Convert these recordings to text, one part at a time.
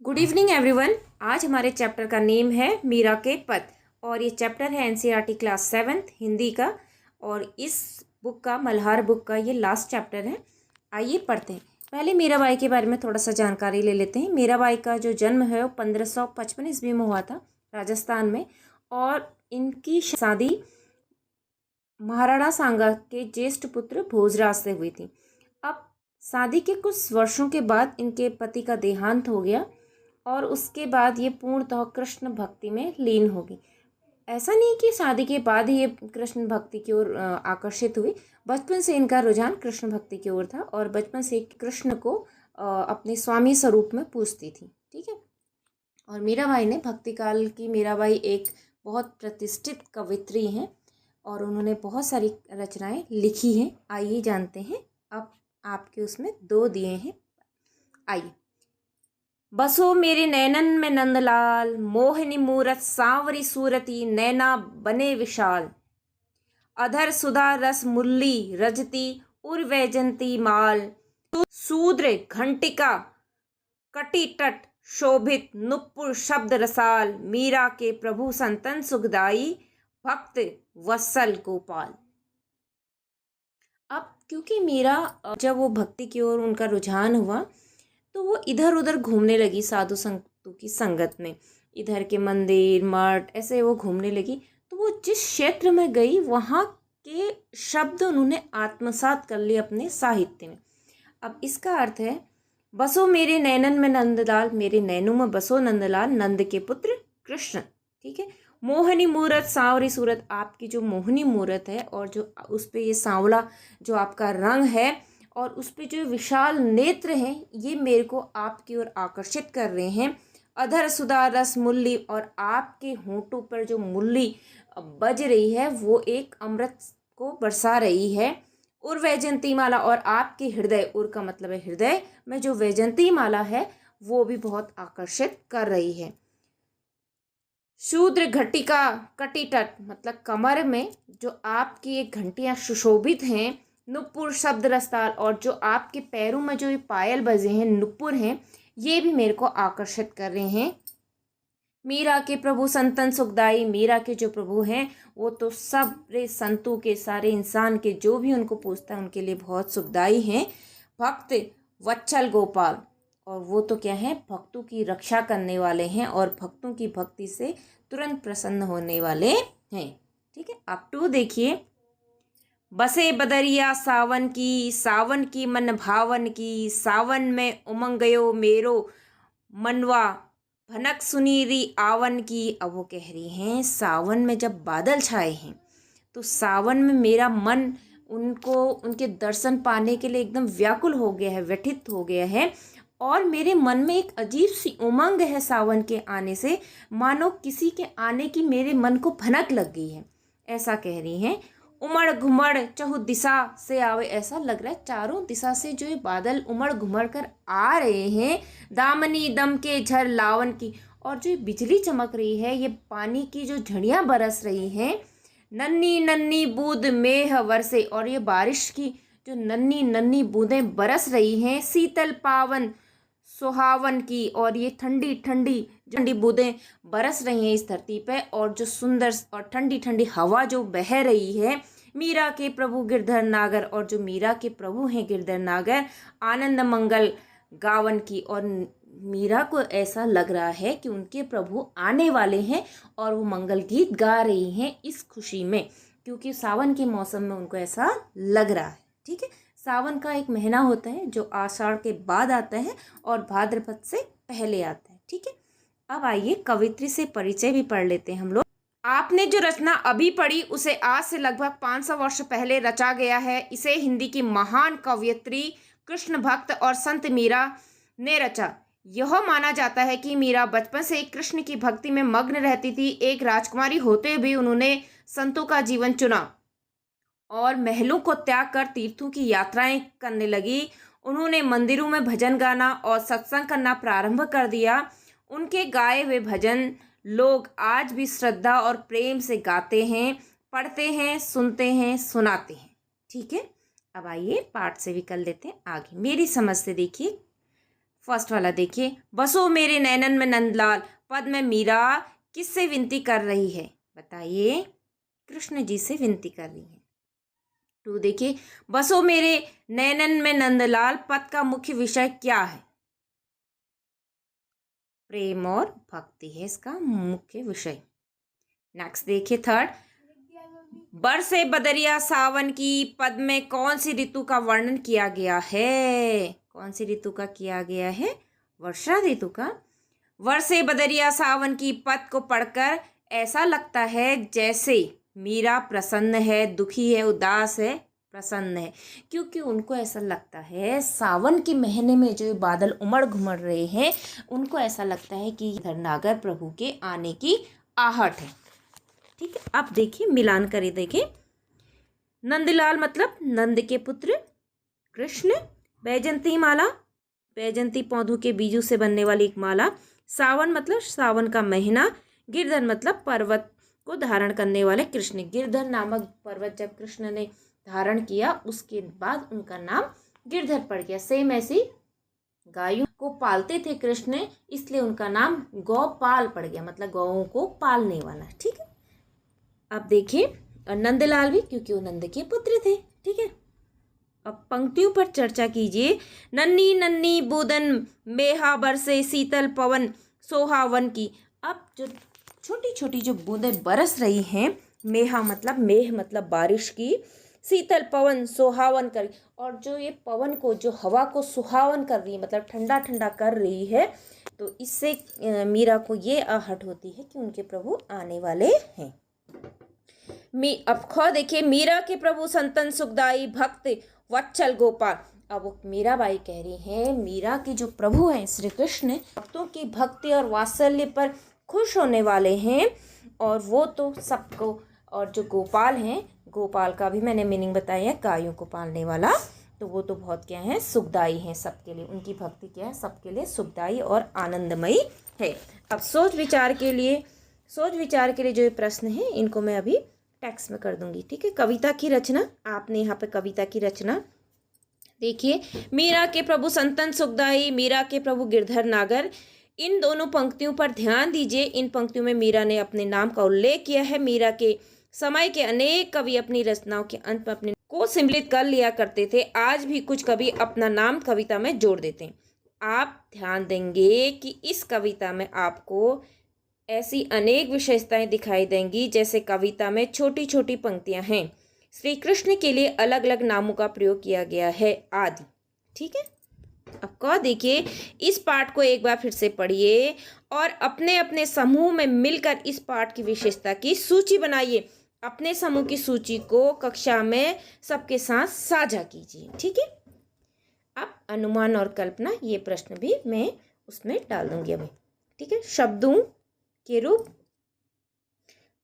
Good evening everyone. आज हमारे chapter का नेम है मीरा के पद और ये चैप्टर है एनसीईआरटी क्लास 7th हिंदी का। और इस बुक का मल्हार बुक का ये लास्ट चैप्टर है। आइए पढ़ते हैं। पहले मीराबाई के बारे में थोड़ा सा जानकारी ले लेते हैं। मीराबाई का जो जन्म है वो 1555 ईस्वी में हुआ था राजस्थान में, और इनकी शादी महाराणा सांगा के ज्येष्ठ पुत्र भोजराज से हुई थी। अब शादी के कुछ वर्षों के बाद इनके पति का देहांत हो गया और उसके बाद ये पूर्णतः कृष्ण भक्ति में लीन होगी। ऐसा नहीं कि शादी के बाद ही ये कृष्ण भक्ति की ओर आकर्षित हुई। बचपन से इनका रुझान कृष्ण भक्ति की ओर था और बचपन से कृष्ण को अपने स्वामी स्वरूप में पूजती थी। ठीक है। और मीराबाई ने भक्ति काल की मीराबाई एक बहुत प्रतिष्ठित कवित्री हैं और उन्होंने बहुत सारी रचनाएं लिखी हैं। आइए जानते हैं। अब आपके उसमें 2 दिए हैं। आइए। बसो मेरे नैनन में नंदलाल, मोहिनी मूरत सांवरी सूरती, नैना बने विशाल। अधर सुधा रस मुरली रजती, उर्वैजंती माल। शूद्र घंटिका कटी तट शोभित, नुपुर शब्द रसाल। मीरा के प्रभु संतन सुखदाई, भक्त वत्सल गोपाल। अब क्योंकि मीरा जब वो भक्ति की ओर उनका रुझान हुआ तो वो इधर उधर घूमने लगी साधु संतों की संगत में। इधर के मंदिर मठ ऐसे वो घूमने लगी। तो वो जिस क्षेत्र में गई वहाँ के शब्द उन्होंने आत्मसात कर लिए अपने साहित्य में। अब इसका अर्थ है बसो मेरे नैनन में नंदलाल, मेरे नैनों में बसो नंदलाल, नंद के पुत्र कृष्ण। ठीक है। मोहनी मूरत सांवरी सूरत, आपकी जो मोहनी मूरत है और जो उस पे ये सांवला जो आपका रंग है और उस पे जो विशाल नेत्र हैं ये मेरे को आपकी ओर आकर्षित कर रहे हैं। अधर सुधा रस मुरली, और आपके होंठों पर जो मुरली बज रही है वो एक अमृत को बरसा रही है। उर वैजंती माला, और आपके हृदय, उर का मतलब है हृदय में जो वैजंती माला है वो भी बहुत आकर्षित कर रही है। शूद्र घटिका कटितट, मतलब कमर में जो आपकी एक घंटियां सुशोभित हैं। नुपुर शब्द रसताल, और जो आपके पैरों में जो ये पायल बजे हैं नुपुर हैं ये भी मेरे को आकर्षित कर रहे हैं। मीरा के प्रभु संतन सुखदाई, मीरा के जो प्रभु हैं वो तो सारे संतों के, सारे इंसान के जो भी उनको पूछता है उनके लिए बहुत सुखदाई हैं। भक्त वत्सल गोपाल, और वो तो क्या है, भक्तों की रक्षा करने वाले हैं और भक्तों की भक्ति से तुरंत प्रसन्न होने वाले हैं। ठीक है। अब 2 देखिए। बसे बदरिया सावन की मन भावन की, सावन में उमंग गयो मेरो मनवा, भनक सुनीरी आवन की। अब वो कह रही हैं सावन में जब बादल छाए हैं तो सावन में मेरा मन उनको, उनके दर्शन पाने के लिए एकदम व्याकुल हो गया है, व्यथित हो गया है। और मेरे मन में एक अजीब सी उमंग है सावन के आने से, मानो किसी के आने की मेरे मन को भनक लग गई है, ऐसा कह रही हैं। उमड़ घुमड़ चहु दिशा से आवे, ऐसा लग रहा है चारों दिशा से जो ये बादल उमड़ घुमड़ कर आ रहे हैं। दामनी दम के झर लावन की, और जो बिजली चमक रही है, ये पानी की जो झड़ियाँ बरस रही हैं। नन्ही नन्ही बूंद मेह वर्षे, और ये बारिश की जो नन्ही नन्ही बूंदें बरस रही हैं। शीतल पावन सुहावन की, और ये ठंडी ठंडी ठंडी बूंदें बरस रही हैं इस धरती पे, और जो सुंदर और ठंडी ठंडी हवा जो बह रही है। मीरा के प्रभु गिरधर नागर, और जो मीरा के प्रभु हैं गिरधर नागर, आनंद मंगल गावन की, और मीरा को ऐसा लग रहा है कि उनके प्रभु आने वाले हैं और वो मंगल गीत गा रही हैं इस खुशी में, क्योंकि सावन के मौसम में उनको ऐसा लग रहा है। ठीक है। सावन का एक महीना होता है जो आषाढ़ के बाद आता है और भाद्रपद से पहले आता है। ठीक है। अब आइए कवित्री से परिचय भी पढ़ लेते हैं हम लोग। आपने जो रचना अभी पढ़ी उसे आज से लगभग 500 वर्ष पहले रचा गया है। इसे हिंदी की महान कवयित्री, कृष्ण भक्त और संत मीरा ने रचा। यह माना जाता है कि मीरा बचपन से कृष्ण की भक्ति में मग्न रहती थी। एक राजकुमारी होते भी उन्होंने संतों का जीवन चुना और महलों को त्याग कर तीर्थों की यात्राएं करने लगी। उन्होंने मंदिरों में भजन गाना और सत्संग करना प्रारंभ कर दिया। उनके गाए हुए भजन लोग आज भी श्रद्धा और प्रेम से गाते हैं, पढ़ते हैं, सुनते हैं, सुनाते हैं। ठीक है। अब आइए पाठ से भी कर लेते हैं आगे। मेरी समझ से देखिए। फर्स्ट वाला देखिए, बसो मेरे नैनन में नंदलाल पद में मीरा किससे विनती कर रही है? बताइए, कृष्ण जी से विनती कर रही है। टू देखिए, बसो मेरे नैनन में नंदलाल पद का मुख्य विषय क्या है? प्रेम और भक्ति है इसका मुख्य विषय। नेक्स्ट देखिए थर्ड, बरसे बदरिया सावन की पद में कौन सी ऋतु का वर्णन किया गया है? कौन सी ऋतु का किया गया है? वर्षा ऋतु का। बरसे बदरिया सावन की पद को पढ़कर ऐसा लगता है जैसे मीरा प्रसन्न है, दुखी है, उदास है, प्रसन्न है, क्योंकि उनको ऐसा लगता है सावन के महीने में जो बादल उमड़ घुमड़ रहे हैं, उनको ऐसा लगता है कि धरनागर प्रभु के आने की आहट है। ठीक है, अब देखिए मिलान करें, देखिए नंदलाल मतलब नंद के पुत्र कृष्ण, बैजंती माला, बैजंती पौधों के बीजों से बनने वाली एक माला, सावन मतलब सावन का महीना, गिरधर मतलब पर्वत को धारण करने वाले कृष्ण। गिरधर नामक पर्वत जब कृष्ण ने धारण किया उसके बाद उनका नाम गिरधर पड़ गया। सेम ऐसी गायों को पालते थे कृष्ण, इसलिए उनका नाम गौपाल पड़ गया, मतलब गौओं को पालने वाला। ठीक है, अब देखिए नंदलाल भी, क्योंकि वो नंद के पुत्र थे। ठीक है, अब पंक्तियों पर चर्चा कीजिए। नन्ही नन्ही बूंदन मेहा बरसे शीतल पवन सोहावन की। अब जो छोटी छोटी जो बूंदें बरस रही हैं, मेहा मतलब मेह मतलब बारिश की, शीतल पवन सुहावन कर, और जो ये पवन को, जो हवा को सुहावन कर रही है, मतलब ठंडा ठंडा कर रही है, तो इससे मीरा को ये आहट होती है कि उनके प्रभु आने वाले हैं। अब खो देखिए, मीरा के प्रभु संतन सुखदाई भक्त वत्सल गोपाल। अब वो मीराबाई कह रही हैं, मीरा के जो प्रभु हैं श्री कृष्ण, भक्तों की भक्ति और वात्सल्य पर खुश होने वाले हैं, और वो तो सबको, और जो गोपाल हैं, गोपाल का भी मैंने मीनिंग बताया है, गायों को पालने वाला, तो वो तो बहुत क्या है, सुखदाई हैं सबके लिए। उनकी भक्ति क्या है, सबके लिए सुखदाई और आनंदमयी है। अब सोच विचार के लिए जो ये प्रश्न है, इनको मैं अभी टेक्स्ट में कर दूंगी। ठीक है, कविता की रचना, आपने यहाँ पे कविता की रचना देखिए, मीरा के प्रभु संतन सुखदाई, मीरा के प्रभु गिरधर नागर। इन दोनों पंक्तियों पर ध्यान दीजिए। इन पंक्तियों में मीरा ने अपने नाम का उल्लेख किया है। मीरा के समय के अनेक कवि अपनी रचनाओं के अंत में अपने को सम्मिलित कर लिया करते थे। आज भी कुछ कवि अपना नाम कविता में जोड़ देते हैं। आप ध्यान देंगे कि इस कविता में आपको ऐसी अनेक विशेषताएं दिखाई देंगी, जैसे कविता में छोटी छोटी पंक्तियां हैं, श्री कृष्ण के लिए अलग अलग नामों का प्रयोग किया गया है आदि। ठीक है, अब कौ देखिए, इस पाठ को एक बार फिर से पढ़िए और अपने अपने समूह में मिलकर इस पाठ की विशेषता की सूची बनाइए। अपने समूह की सूची को कक्षा में सबके साथ साझा कीजिए। ठीक है, अब अनुमान और कल्पना, ये प्रश्न भी मैं उसमें डाल दूंगी अभी। ठीक है, शब्दों के रूप।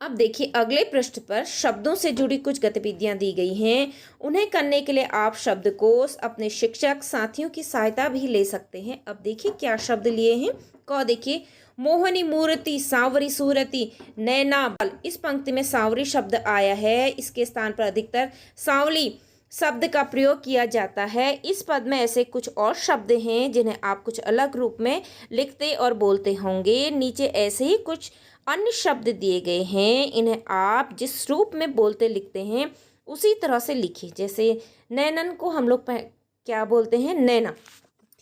अब देखिए अगले पृष्ठ पर शब्दों से जुड़ी कुछ गतिविधियां दी गई हैं। उन्हें करने के लिए आप शब्दकोश, अपने शिक्षक साथियों की सहायता भी ले सकते हैं। अब देखिए क्या शब्द लिए हैं। क देखिए, मोहनी मूर्ति, सांवरी सूरती, नैना बाल। इस पंक्ति में सांवरी शब्द आया है, इसके स्थान पर अधिकतर सांवली शब्द का प्रयोग किया जाता है। इस पद में ऐसे कुछ और शब्द हैं जिन्हें आप कुछ अलग रूप में लिखते और बोलते होंगे। नीचे ऐसे ही कुछ अन्य शब्द दिए गए हैं, इन्हें आप जिस रूप में बोलते लिखते हैं उसी तरह से लिखिए। जैसे नैनन को हम लोग क्या बोलते हैं, नैना।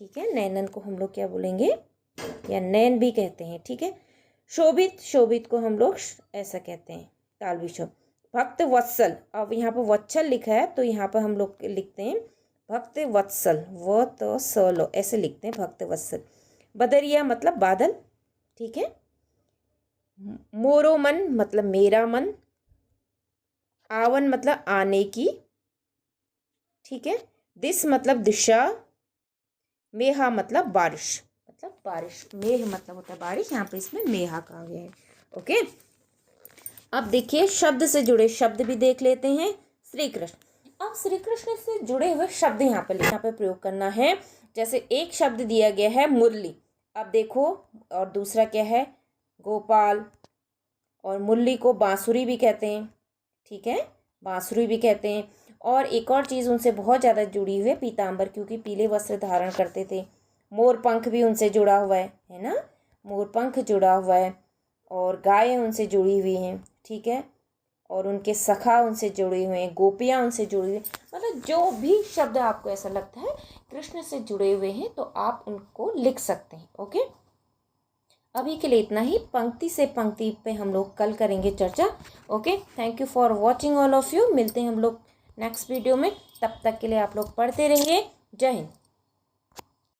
ठीक है, नैनन को हम लोग क्या बोलेंगे, या नैन भी कहते हैं। ठीक है, शोभित, शोभित को हम लोग ऐसा कहते हैं, तालवी शोभ। भक्त वत्सल, अब यहाँ पर वत्सल लिखा है तो यहाँ पर हम लोग लिखते हैं भक्त वत्सल, वो तो सलो ऐसे लिखते हैं, भक्त वत्सल। बदरिया मतलब बादल। ठीक है, मोरो मन मतलब मेरा मन। आवन मतलब आने की। ठीक है, दिस मतलब दिशा। मेहा मतलब बारिश, मतलब बारिश। मेह मतलब होता है बारिश, यहाँ पे इसमें मेहा कहा गया है। ओके, अब देखिए शब्द से जुड़े शब्द भी देख लेते हैं। श्री कृष्ण, अब श्री कृष्ण से जुड़े हुए शब्द यहाँ पे प्रयोग करना है। जैसे एक शब्द दिया गया है मुरली, अब देखो, और दूसरा क्या है, गोपाल, और मुरली को बांसुरी भी कहते हैं। ठीक है, बांसुरी भी कहते हैं। और एक और चीज़ उनसे बहुत ज़्यादा जुड़ी हुई है, पीताम्बर, क्योंकि पीले वस्त्र धारण करते थे। मोर पंख भी उनसे जुड़ा हुआ है ना, मोर पंख जुड़ा हुआ है, और गायें उनसे जुड़ी हुई हैं, ठीक है, और उनके सखा उनसे जुड़े हुए हैं, गोपियाँ उनसे जुड़ी हुई, मतलब जो भी शब्द आपको ऐसा लगता है कृष्ण से जुड़े हुए हैं तो आप उनको लिख सकते हैं। ओके, अभी के लिए इतना ही। पंक्ति से पंक्ति पे हम लोग कल करेंगे चर्चा। Okay, thank you for watching all of you. मिलते हैं हम लोग नेक्स्ट वीडियो में, तब तक के लिए आप लोग पढ़ते रहिए। जय हिंद।